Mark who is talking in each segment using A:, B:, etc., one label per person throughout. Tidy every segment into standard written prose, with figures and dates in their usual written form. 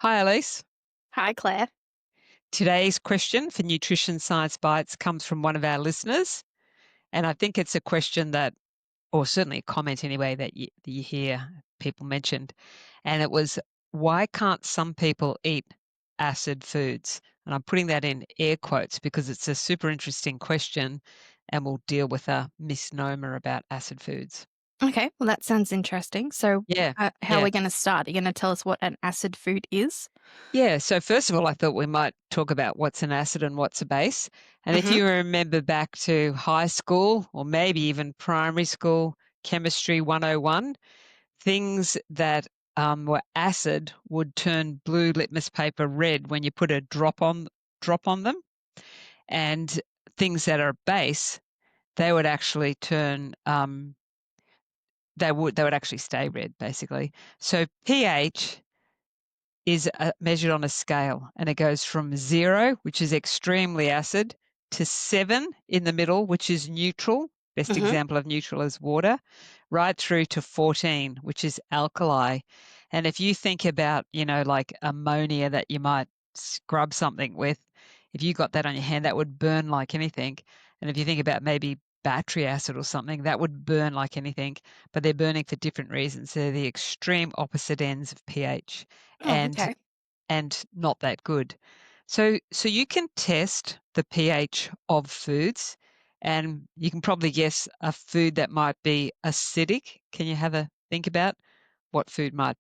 A: Hi, Ilyse.
B: Hi, Claire.
A: Today's question for Nutrition Science Bites comes from one of our listeners. And I think it's a question that, or certainly a comment anyway, that you hear people mentioned. And it was, why can't some people eat acid foods? And I'm putting that in air quotes because it's a super interesting question and we'll deal with a misnomer about acid foods.
B: Okay, well, that sounds interesting. So,
A: Yeah,
B: how are
A: yeah.
B: we going to start? Are you going to tell us what an acid food is?
A: Yeah, so first of all, I thought we might talk about what's an acid and what's a base. And if
B: Hmm.
A: you remember back to high school or maybe even primary school, chemistry 101, things that were acid would turn blue litmus paper red when you put a drop on them. And things that are base, they would actually turn they would actually stay red, basically. So pH is measured on a scale, and it goes from 0, which is extremely acid, to 7 in the middle, which is neutral. Best
B: Hmm.
A: example of neutral is water, right through to 14, which is alkali. And if you think about, like ammonia that you might scrub something with, if you got that on your hand, that would burn like anything. And if you think about maybe battery acid or something, that would burn like anything, but they're burning for different reasons. They're the extreme opposite ends of pH.
B: Oh,
A: and
B: okay.
A: and not that good. So you can test the pH of foods, and you can probably guess a food that might be acidic. Can you have a think about what food might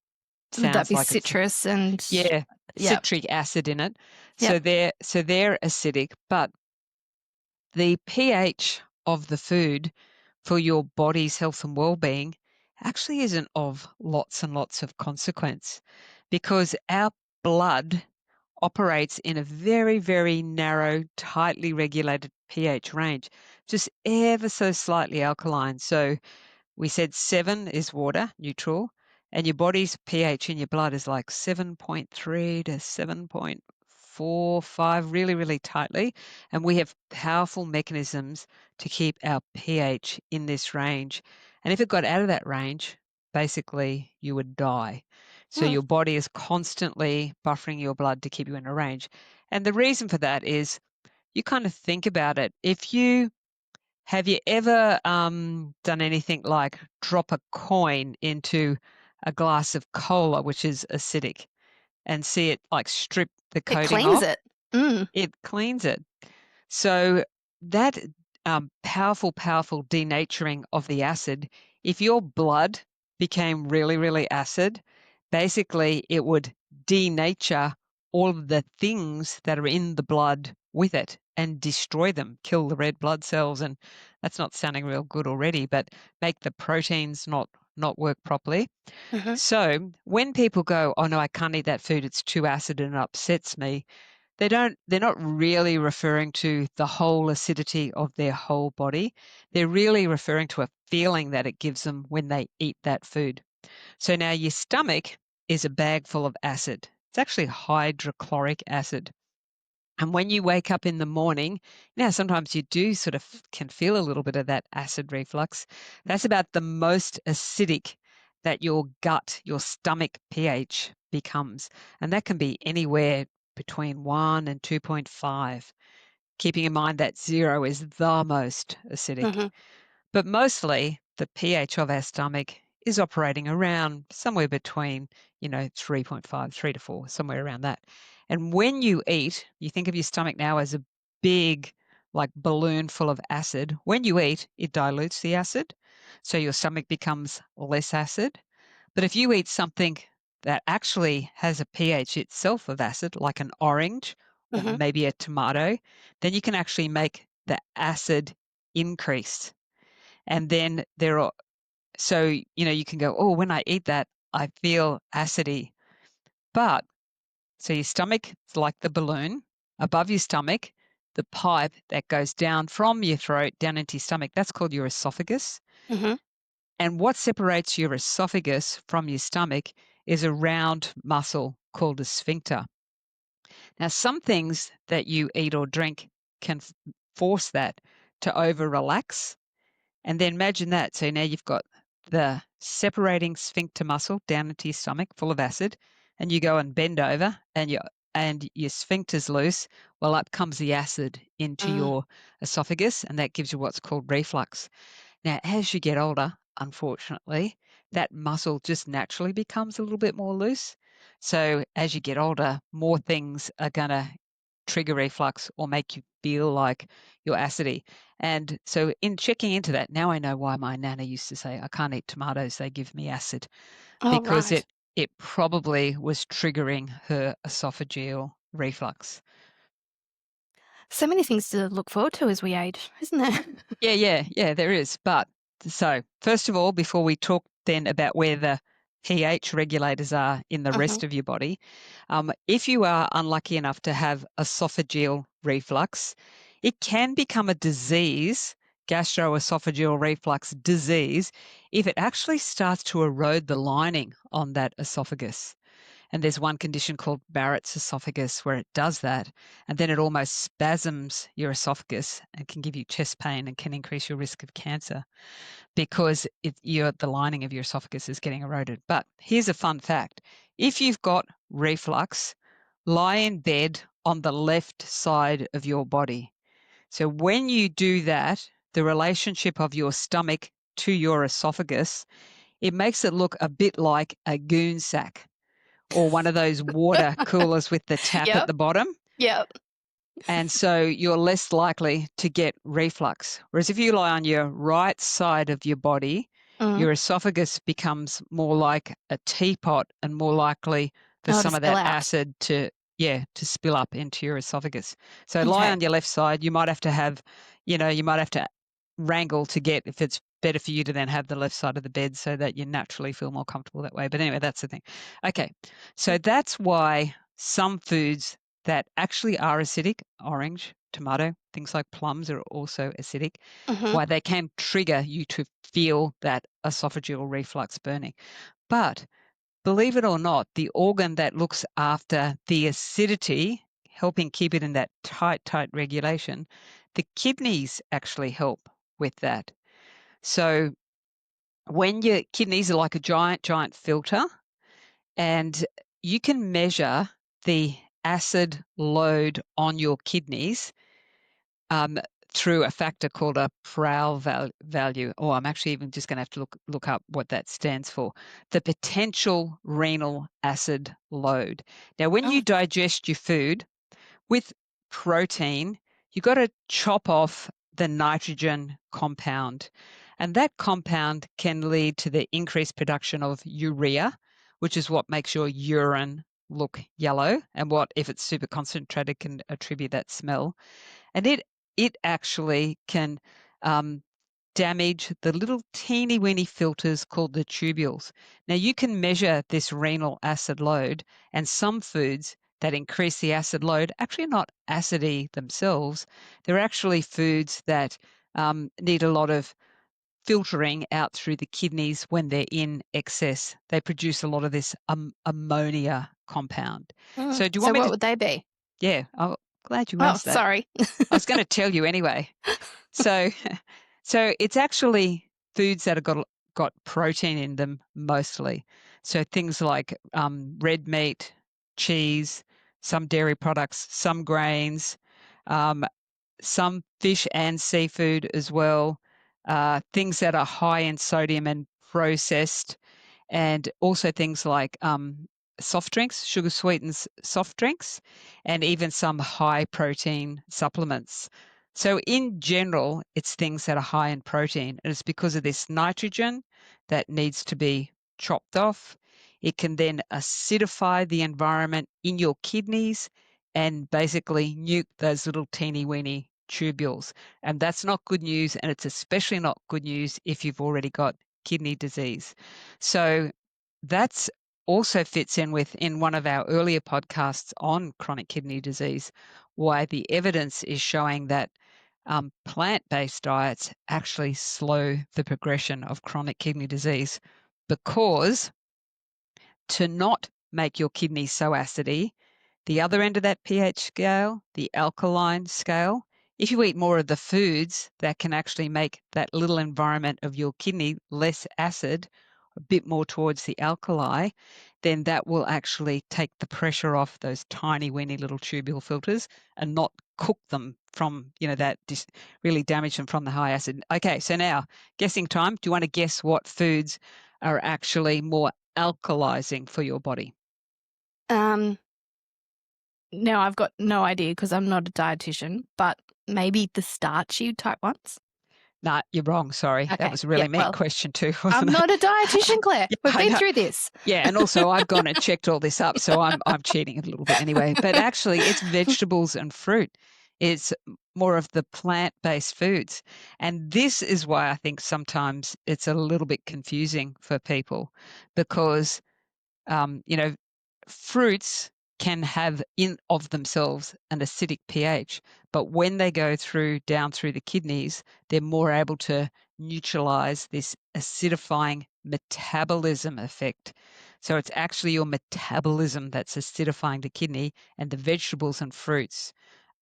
B: Would that
A: sounds
B: be
A: like it's
B: citrus and
A: yeah,
B: yep,
A: citric acid in it. So
B: yep.
A: they're acidic, but the pH of the food for your body's health and well-being actually isn't of lots and lots of consequence because our blood operates in a very, very narrow, tightly regulated pH range, just ever so slightly alkaline. So we said 7 is water, neutral, and your body's pH in your blood is like 7.3 to 7.45, really, really tightly. And we have powerful mechanisms to keep our pH in this range. And if it got out of that range, basically you would die. So
B: Mm.
A: your body is constantly buffering your blood to keep you in a range. And the reason for that is you kind of think about it. If you have you ever done anything like drop a coin into a glass of cola, which is acidic, and see it like strip the
B: It
A: coating
B: cleans
A: off?
B: it. Mm.
A: It cleans it. So that powerful, powerful denaturing of the acid, if your blood became really, really acid, basically it would denature all of the things that are in the blood with it and destroy them, kill the red blood cells. And that's not sounding real good already, but make the proteins not work properly.
B: Hmm.
A: So when people go, oh no, I can't eat that food, it's too acid and it upsets me, they're not really referring to the whole acidity of their whole body. They're really referring to a feeling that it gives them when they eat that food. So now your stomach is a bag full of acid. It's actually hydrochloric acid. And when you wake up in the morning, now sometimes you do sort of can feel a little bit of that acid reflux. That's about the most acidic that your gut, your stomach pH becomes. And that can be anywhere between 1 and 2.5, keeping in mind that 0 is the most acidic.
B: Hmm.
A: But mostly the pH of our stomach is operating around somewhere between, 3.5, 3 to 4, somewhere around that. And when you eat, you think of your stomach now as a big, like balloon full of acid. When you eat, it dilutes the acid. So your stomach becomes less acid. But if you eat something that actually has a pH itself of acid, like an orange or
B: Hmm.
A: maybe a tomato, then you can actually make the acid increase. And then there are, so, you can go, oh, when I eat that, I feel acidity. But so your stomach is like the balloon. Above your stomach, the pipe that goes down from your throat down into your stomach, that's called your esophagus.
B: Hmm.
A: And what separates your esophagus from your stomach is a round muscle called a sphincter. Now, some things that you eat or drink can force that to over relax. And then imagine that. So now you've got the separating sphincter muscle down into your stomach full of acid. and you go and bend over and your sphincter's loose, well, up comes the acid into
B: Mm.
A: your esophagus, and that gives you what's called reflux. Now, as you get older, unfortunately, that muscle just naturally becomes a little bit more loose. So as you get older, more things are going to trigger reflux or make you feel like your acidity. And so in checking into that, now I know why my nana used to say, I can't eat tomatoes, they give me acid,
B: Oh,
A: because
B: right.
A: it probably was triggering her esophageal reflux.
B: So many things to look forward to as we age, isn't there?
A: Yeah, there is. But so, first of all, before we talk then about where the pH regulators are in the
B: Hmm.
A: rest of your body, if you are unlucky enough to have esophageal reflux, it can become a disease, gastroesophageal reflux disease, if it actually starts to erode the lining on that esophagus. And there's one condition called Barrett's esophagus where it does that. And then it almost spasms your esophagus and can give you chest pain and can increase your risk of cancer because the lining of your esophagus is getting eroded. But here's a fun fact. If you've got reflux, lie in bed on the left side of your body. So when you do that, the relationship of your stomach to your esophagus, it makes it look a bit like a goon sack or one of those water coolers with the tap at
B: Yep.
A: the bottom.
B: Yep.
A: And so you're less likely to get reflux. Whereas if you lie on your right side of your body,
B: Mm.
A: your esophagus becomes more like a teapot and more likely for
B: Oh, to
A: some of
B: spill
A: that
B: out.
A: acid to spill up into your esophagus. So lie
B: Okay.
A: on your left side. You might have to have, you might have to wrangle to get if it's better for you to then have the left side of the bed so that you naturally feel more comfortable that way. But anyway, that's the thing. Okay. So that's why some foods that actually are acidic, orange, tomato, things like plums are also acidic,
B: Hmm.
A: why they can trigger you to feel that esophageal reflux burning. But believe it or not, the organ that looks after the acidity, helping keep it in that tight regulation, the kidneys actually help with that. So when your kidneys are like a giant filter, and you can measure the acid load on your kidneys um, through a factor called a PRAL value. Oh, I'm actually even just going to have to look up what that stands for. The potential renal acid load. Now, when you
B: Oh.
A: digest your food with protein, you got to chop off the nitrogen compound. And that compound can lead to the increased production of urea, which is what makes your urine look yellow and what, if it's super concentrated, can attribute that smell. And it actually can damage the little teeny weeny filters called the tubules. Now you can measure this renal acid load, and some foods that increase the acid load actually are not acidy themselves. They're actually foods that need a lot of filtering out through the kidneys when they're in excess. They produce a lot of this ammonia compound.
B: Mm.
A: So do you
B: So
A: want me
B: what
A: to?
B: would they be?
A: Yeah, I'm glad you
B: Oh,
A: asked that.
B: sorry.
A: I was going to tell you anyway. So, so it's actually foods that have got protein in them mostly. So things like red meat, cheese, some dairy products, some grains, um, some fish and seafood as well. Things that are high in sodium and processed, and also things like soft drinks, sugar sweetened soft drinks, and even some high protein supplements. So, in general, it's things that are high in protein, and it's because of this nitrogen that needs to be chopped off. It can then acidify the environment in your kidneys and basically nuke those little teeny weeny tubules. And that's not good news, and it's especially not good news if you've already got kidney disease. So that's also fits in with in one of our earlier podcasts on chronic kidney disease, why the evidence is showing that plant-based diets actually slow the progression of chronic kidney disease because to not make your kidneys so acidy, the other end of that pH scale, the alkaline scale, if you eat more of the foods that can actually make that little environment of your kidney less acid, a bit more towards the alkali, then that will actually take the pressure off those tiny, weeny little tubule filters and not cook them from, that really damage them from the high acid. Okay, so now guessing time. Do you want to guess what foods are actually more alkalizing for your body?
B: Um, Now I've got no idea because I'm not a dietitian, but maybe the starchy type ones?
A: Nah, you're wrong. Sorry. That
B: Okay.
A: was a
B: Yeah,
A: really mean
B: well,
A: question too,
B: I'm
A: wasn't it?
B: not a dietitian, Claire.
A: Yeah,
B: We've
A: I
B: been
A: know.
B: through this.
A: Yeah, and also I've gone and checked all this up, so I'm cheating a little bit anyway. But actually, it's vegetables and fruit. It's more of the plant-based foods, and this is why I think sometimes it's a little bit confusing for people, because um, you know, fruits can have in of themselves an acidic pH, but when they go down through the kidneys, they're more able to neutralize this acidifying metabolism effect. So it's actually your metabolism that's acidifying the kidney, and the vegetables and fruits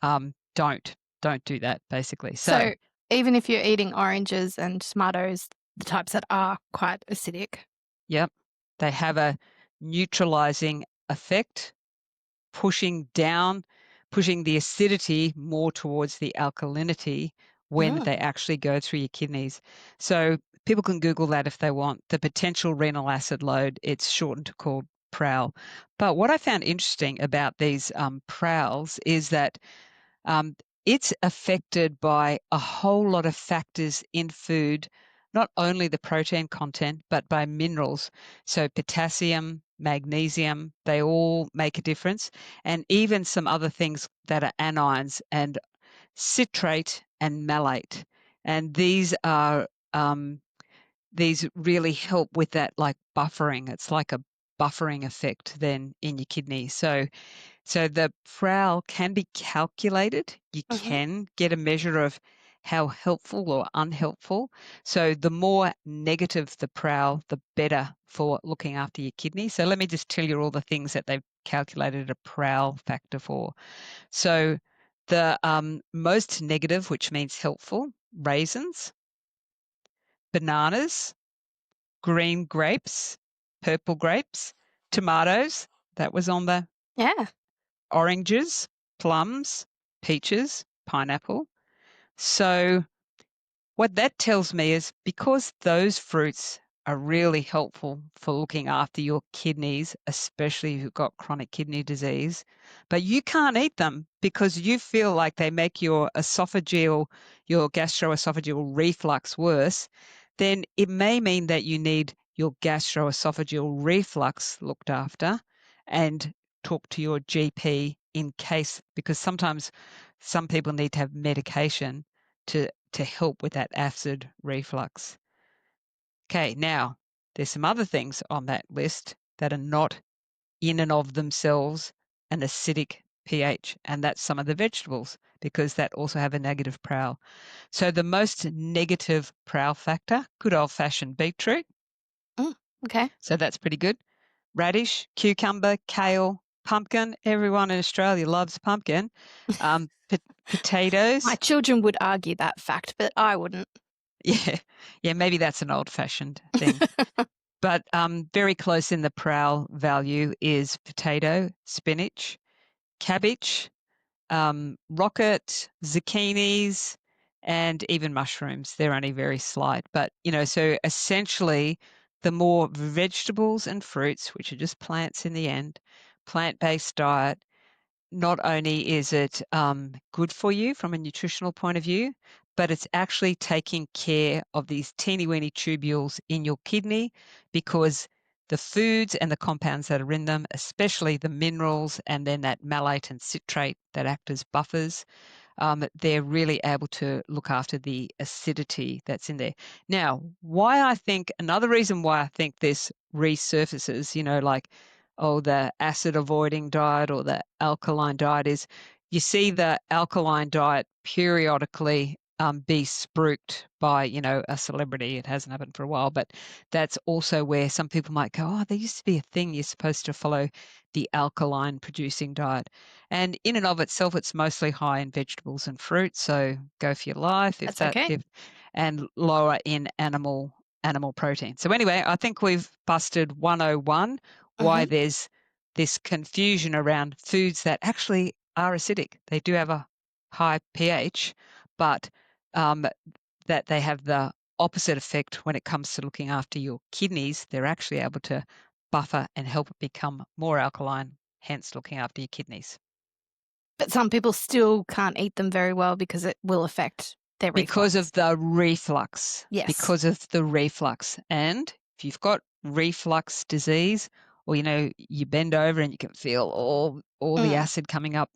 A: don't do that basically. So
B: So even if you're eating oranges and tomatoes, the types that are quite acidic.
A: yep, they have a neutralizing effect, pushing down, pushing the acidity more towards the alkalinity when
B: Mm.
A: they actually go through your kidneys. So people can Google that if they want. The potential renal acid load, it's shortened to called PRAL. But what I found interesting about these PRALs is that um, it's affected by a whole lot of factors in food, not only the protein content, but by minerals. So, potassium, magnesium, they all make a difference. And even some other things that are anions and citrate and malate. And these really help with that like buffering. It's like a buffering effect then in your kidney. So the PRAL can be calculated. You
B: Mhm.
A: can get a measure of how helpful or unhelpful. So the more negative the PRAL, the better for looking after your kidney. So let me just tell you all the things that they've calculated a PRAL factor for. So the most negative, which means helpful, raisins, bananas, green grapes, purple grapes, tomatoes. That was on the
B: Yeah.
A: oranges, plums, peaches, pineapple. So, what that tells me is because those fruits are really helpful for looking after your kidneys, especially if you've got chronic kidney disease, but you can't eat them because you feel like they make your your gastroesophageal reflux worse, then it may mean that you need your gastroesophageal reflux looked after and talk to your GP in case, because sometimes some people need to have medication to help with that acid reflux. Okay, now there's some other things on that list that are not in and of themselves an acidic pH, and that's some of the vegetables because that also have a negative PRAL. So the most negative PRAL factor, good old fashioned beetroot.
B: Mm. Okay.
A: So that's pretty good. Radish, cucumber, kale, pumpkin. Everyone in Australia loves pumpkin.
B: My
A: Potatoes.
B: children would argue that fact, but I wouldn't.
A: Yeah, yeah, maybe that's an old-fashioned thing. But very close in the PRAL value is potato, spinach, cabbage, rocket, zucchinis, and even mushrooms. They're only very slight. But, so essentially, the more vegetables and fruits, which are just plants in the end, plant-based diet, not only is it good for you from a nutritional point of view, but it's actually taking care of these teeny weeny tubules in your kidney because the foods and the compounds that are in them, especially the minerals and then that malate and citrate that act as buffers, they're really able to look after the acidity that's in there. Now, another reason why I think this resurfaces, like, oh, the acid avoiding diet or the alkaline diet is you see the alkaline diet periodically be spruiked by, a celebrity. It hasn't happened for a while, but that's also where some people might go, oh, there used to be a thing you're supposed to follow the alkaline producing diet. And in and of itself, it's mostly high in vegetables and fruit. So go for your life
B: That's okay.
A: and lower in animal animal protein. So anyway, I think we've busted 101, why
B: Mhm.
A: there's this confusion around foods that actually are acidic. They do have a high pH, but that they have the opposite effect when it comes to looking after your kidneys. They're actually able to buffer and help it become more alkaline, hence looking after your kidneys.
B: But some people still can't eat them very well because it will affect their
A: Because
B: reflux.
A: of the reflux,
B: Yes.
A: because of the reflux. And if you've got reflux disease, or you bend over and you can feel all the
B: Mm.
A: acid coming up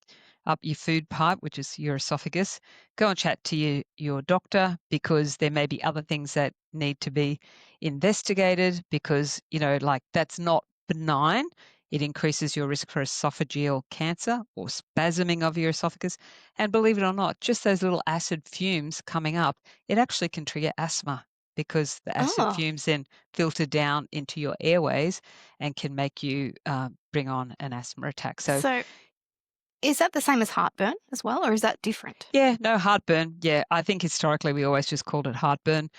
A: your food pipe, which is your esophagus, go and chat to your doctor, because there may be other things that need to be investigated, because like that's not benign. It increases your risk for esophageal cancer or spasming of your esophagus. And believe it or not, just those little acid fumes coming up, it actually can trigger asthma, because the acid
B: Oh,
A: fumes then filter down into your airways and can make you bring on an asthma attack. So
B: so is that the same as heartburn as well, or is that different?
A: yeah, no, heartburn. Yeah, I think historically we always just called it heartburn.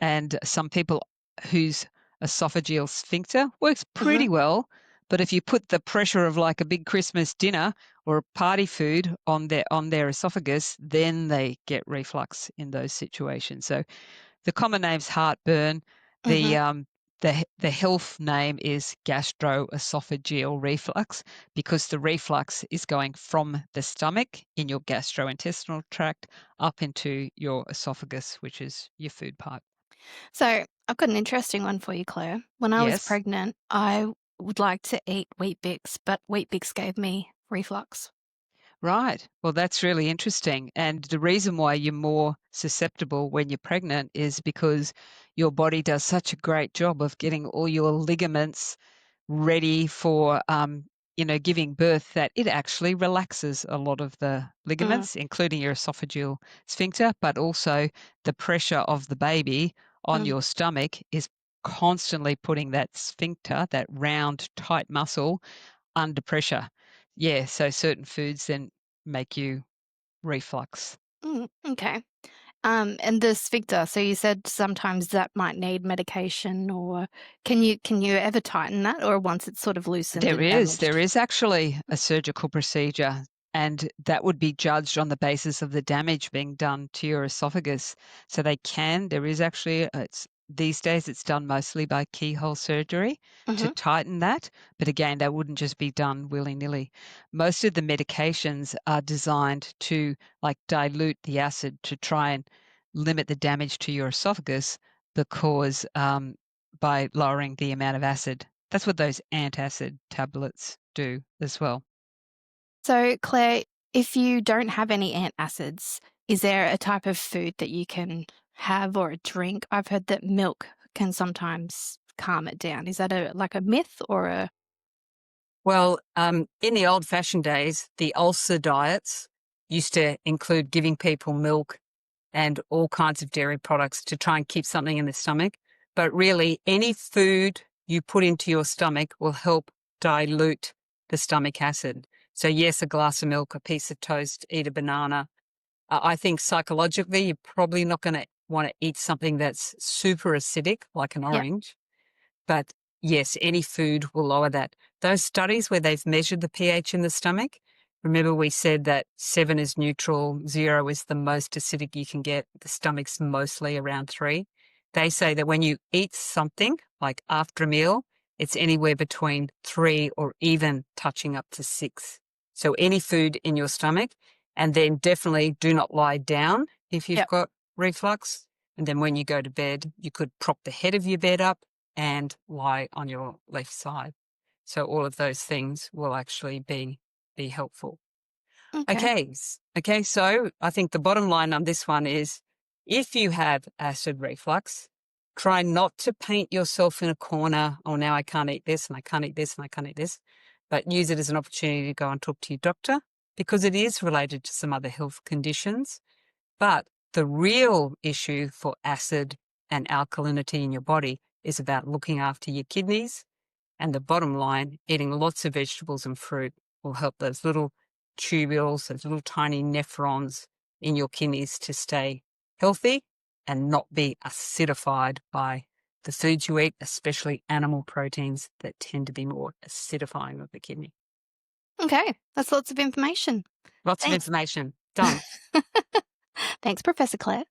A: And some people whose esophageal sphincter works
B: Mhm.
A: pretty well, but if you put the pressure of like a big Christmas dinner or a party food on their esophagus, then they get reflux in those situations. So the common name's heartburn. The
B: Mhm.
A: um the health name is gastroesophageal reflux, because the reflux is going from the stomach in your gastrointestinal tract up into your esophagus, which is your food pipe.
B: So I've got an interesting one for you, Claire. When I was
A: Yes.
B: pregnant, I would like to eat Wheat Bix, but Wheat Bix gave me reflux.
A: Right. Well, that's really interesting. And the reason why you're more susceptible when you're pregnant is because your body does such a great job of getting all your ligaments ready for giving birth, that it actually relaxes a lot of the
B: Mm.
A: ligaments, including your esophageal sphincter, but also the pressure of the baby on
B: Mm.
A: your stomach is constantly putting that sphincter, that round tight muscle, under pressure. Yeah, so certain foods then make you reflux.
B: Mm. Okay. And the sphincter, so you said sometimes that might need medication, or can you ever tighten that, or once it's sort of loosened
A: There
B: and
A: is. There
B: damaged?
A: is actually a surgical procedure, and that would be judged on the basis of the damage being done to your esophagus. So there is actually, these days it's done mostly by keyhole surgery to
B: Mhm.
A: tighten that. But again, that wouldn't just be done willy-nilly. Most of the medications are designed to like dilute the acid to try and limit the damage to your esophagus, because by lowering the amount of acid. That's what those antacid tablets do as well.
B: So, Claire, if you don't have any antacids, is there a type of food that you can have or a drink? I've heard that milk can sometimes calm it down. Is that a myth or a
C: Well, in the old fashioned days, the ulcer diets used to include giving people milk and all kinds of dairy products to try and keep something in the stomach. But really, any food you put into your stomach will help dilute the stomach acid. So, yes, a glass of milk, a piece of toast, eat a banana. I think psychologically, you're probably not going to want to eat something that's super acidic, like an
B: Yep.
C: orange. But yes, any food will lower that. Those studies where they've measured the pH in the stomach, remember we said that 7 is neutral, 0 is the most acidic you can get. The stomach's mostly around 3. They say that when you eat something, like after a meal, it's anywhere between 3 or even touching up to 6. So any food in your stomach, and then definitely do not lie down if you've
B: Yep.
C: got reflux. And then when you go to bed, you could prop the head of your bed up and lie on your left side. So all of those things will actually be helpful.
B: Okay.
C: Okay. So I think the bottom line on this one is, if you have acid reflux, try not to paint yourself in a corner. Oh, now I can't eat this and I can't eat this and I can't eat this, but use it as an opportunity to go and talk to your doctor, because it is related to some other health conditions. But the real issue for acid and alkalinity in your body is about looking after your kidneys. And the bottom line, eating lots of vegetables and fruit will help those little tubules, those little tiny nephrons in your kidneys to stay healthy and not be acidified by the foods you eat, especially animal proteins that tend to be more acidifying of the kidney.
B: Okay, that's lots of information.
C: Lots of
B: Thanks.
C: information. Done.
B: Thanks, Professor Clare.